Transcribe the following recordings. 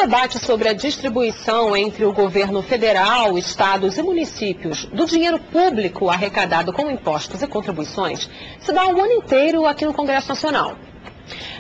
debate sobre a distribuição entre o governo federal, estados e municípios do dinheiro público arrecadado com impostos e contribuições se dá o ano inteiro aqui no Congresso Nacional.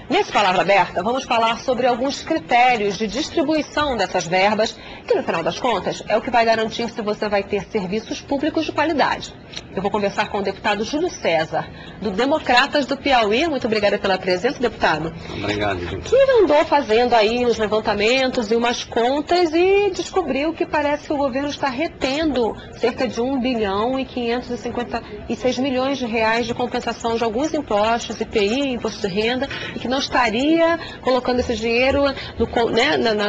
Nesse Palavra Aberta, vamos falar sobre alguns critérios de distribuição dessas verbas, que no final das contas é o que vai garantir se você vai ter serviços públicos de qualidade. Eu vou conversar com o deputado Júlio César, do Democratas do Piauí. Muito obrigada pela presença, deputado. Obrigado, gente. Que andou fazendo aí os levantamentos e umas contas e descobriu que parece que o governo está retendo cerca de 1 bilhão e 556 milhões de reais de compensação de alguns impostos, IPI, imposto de renda, e que não estaria colocando esse dinheiro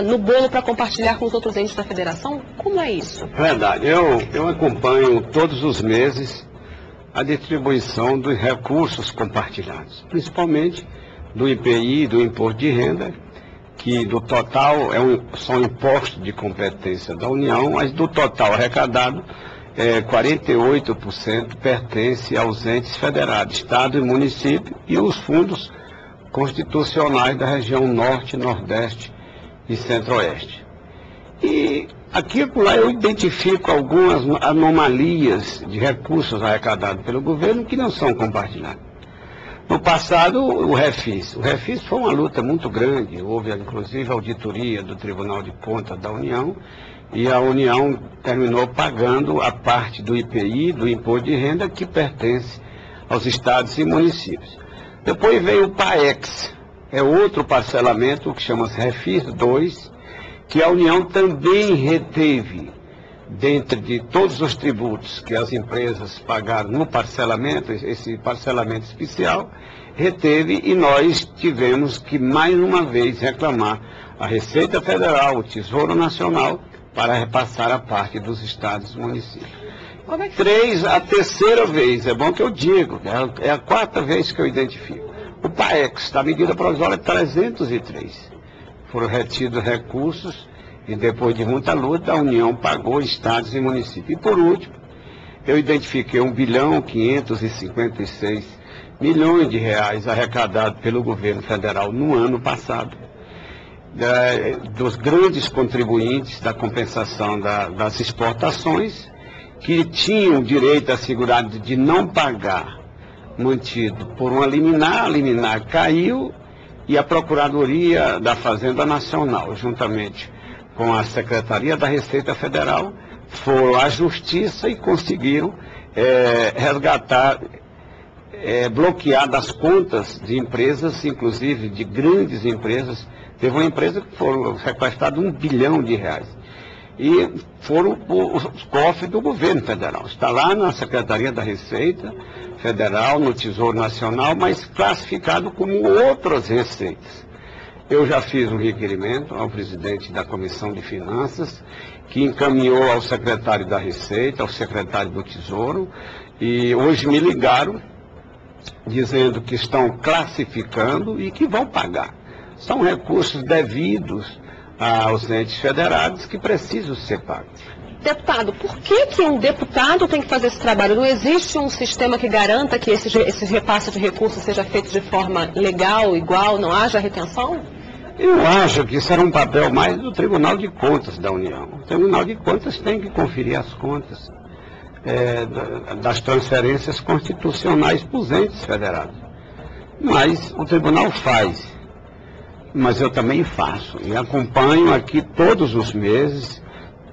no bolo para compartilhar com os outros entes da federação? Como é isso? Verdade. Eu acompanho todos os meses a distribuição dos recursos compartilhados, principalmente do IPI, do Imposto de Renda, que do total são impostos de competência da União, mas do total arrecadado, 48% pertence aos entes federados, Estado e município, e os fundos constitucionais da região Norte, Nordeste e Centro-Oeste. E aqui e lá eu identifico algumas anomalias de recursos arrecadados pelo governo que não são compartilhados. No passado, o Refis foi uma luta muito grande, houve inclusive auditoria do Tribunal de Contas da União, e a União terminou pagando a parte do IPI, do Imposto de Renda, que pertence aos estados e municípios. Depois veio o PAEX, é outro parcelamento que chama-se Refis 2, que a União também reteve, dentre de todos os tributos que as empresas pagaram no parcelamento, esse parcelamento especial, reteve, e nós tivemos que mais uma vez reclamar a Receita Federal, o Tesouro Nacional, para repassar a parte dos estados e municípios. A terceira vez, é bom que eu digo, é a quarta vez que eu identifico. O PAEX, da medida provisória 303. Foram retidos recursos e depois de muita luta a União pagou estados e municípios. E por último, eu identifiquei 1 bilhão 556 milhões de reais arrecadados pelo governo federal no ano passado, dos grandes contribuintes da compensação das exportações, que tinham direito assegurado de não pagar, mantido por uma liminar. A liminar caiu e a Procuradoria da Fazenda Nacional, juntamente com a Secretaria da Receita Federal, foram à Justiça e conseguiram resgatar, bloquear das contas de empresas, inclusive de grandes empresas. Teve uma empresa que foram sequestrados 1 bilhão de reais. E foram os cofres do governo federal. Está lá na Secretaria da Receita Federal, no Tesouro Nacional, mas classificado como outras receitas. Eu já fiz um requerimento ao presidente da Comissão de Finanças, que encaminhou ao secretário da Receita, ao secretário do Tesouro, e hoje me ligaram dizendo que estão classificando e que vão pagar. São recursos devidos aos entes federados que precisam ser pagos. Deputado, por que um deputado tem que fazer esse trabalho? Não existe um sistema que garanta que esse repasse de recursos seja feito de forma legal, igual, não haja retenção? Eu acho que isso era um papel mais do Tribunal de Contas da União. O Tribunal de Contas tem que conferir as contas das transferências constitucionais para os entes federados. Mas o Tribunal faz. Mas eu também faço e acompanho aqui todos os meses,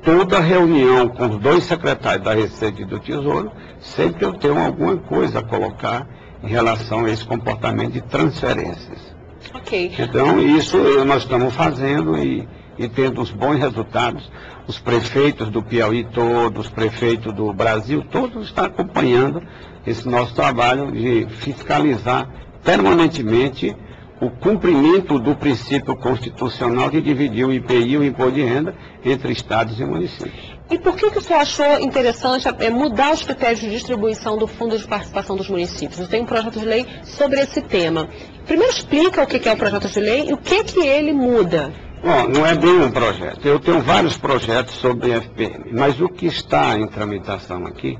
toda reunião com os dois secretários da Receita e do Tesouro, sempre eu tenho alguma coisa a colocar em relação a esse comportamento de transferências. Ok. Então, isso nós estamos fazendo e tendo os bons resultados. Os prefeitos do Piauí todos, os prefeitos do Brasil, todos estão acompanhando esse nosso trabalho de fiscalizar permanentemente o cumprimento do princípio constitucional de dividir o IPI, o Imposto de Renda, entre estados e municípios. E por que o senhor achou interessante mudar os critérios de distribuição do Fundo de Participação dos Municípios? Eu tenho um projeto de lei sobre esse tema. Primeiro explica o que é o projeto de lei e o que ele muda. Bom, não é bem um projeto. Eu tenho vários projetos sobre FPM, mas o que está em tramitação aqui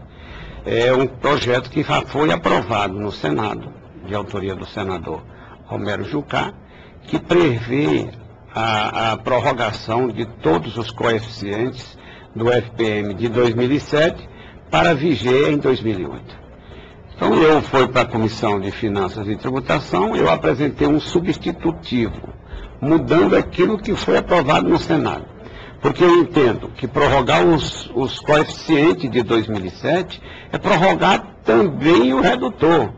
é um projeto que já foi aprovado no Senado, de autoria do senador Romero Jucá, que prevê a prorrogação de todos os coeficientes do FPM de 2007 para viger em 2008. Então eu fui para a Comissão de Finanças e Tributação, eu apresentei um substitutivo, mudando aquilo que foi aprovado no Senado. Porque eu entendo que prorrogar os coeficientes de 2007 é prorrogar também o redutor.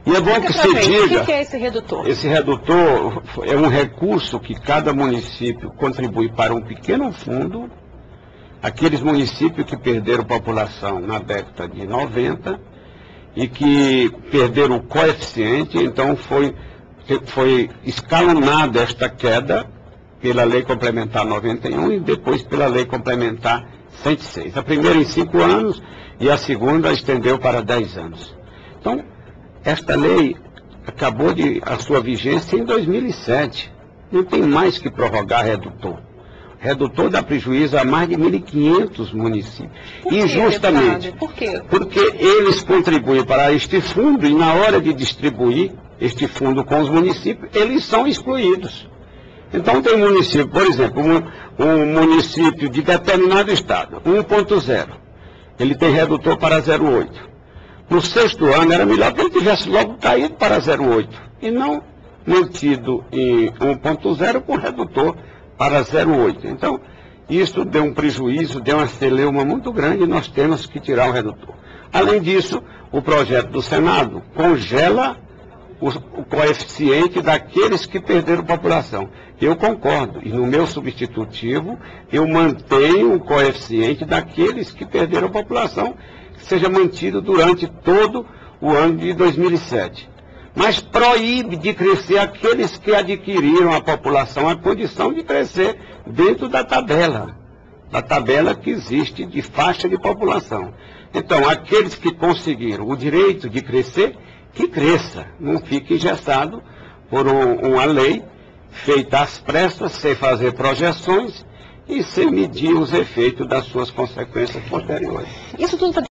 E é bom que se diga... O que é esse redutor? Esse redutor é um recurso que cada município contribui para um pequeno fundo. Aqueles municípios que perderam população na década de 90 e que perderam o coeficiente, então foi escalonada esta queda pela Lei Complementar 91 e depois pela Lei Complementar 106. A primeira em 5 anos e a segunda estendeu para 10 anos. Então, esta lei acabou a sua vigência em 2007. Não tem mais que prorrogar redutor. Redutor dá prejuízo a mais de 1.500 municípios. Por quê, injustamente. Por quê? Porque eles contribuem para este fundo e na hora de distribuir este fundo com os municípios, eles são excluídos. Então tem município, por exemplo, um município de determinado estado, 1.0, ele tem redutor para 0,8. No 6º ano era melhor que ele tivesse logo caído para 0,8 e não mantido em 1.0 com redutor para 0,8. Então, isso deu um prejuízo, deu uma celeuma muito grande e nós temos que tirar o redutor. Além disso, o projeto do Senado congela o coeficiente daqueles que perderam população. Eu concordo, e no meu substitutivo eu mantenho o coeficiente daqueles que perderam população, que seja mantido durante todo o ano de 2007. Mas proíbe de crescer aqueles que adquiriram a população a condição de crescer dentro da tabela que existe de faixa de população. Então, aqueles que conseguiram o direito de crescer, que cresça, não fique engessado por uma lei feita às pressas, sem fazer projeções e sem medir os efeitos das suas consequências posteriores. Isso tudo está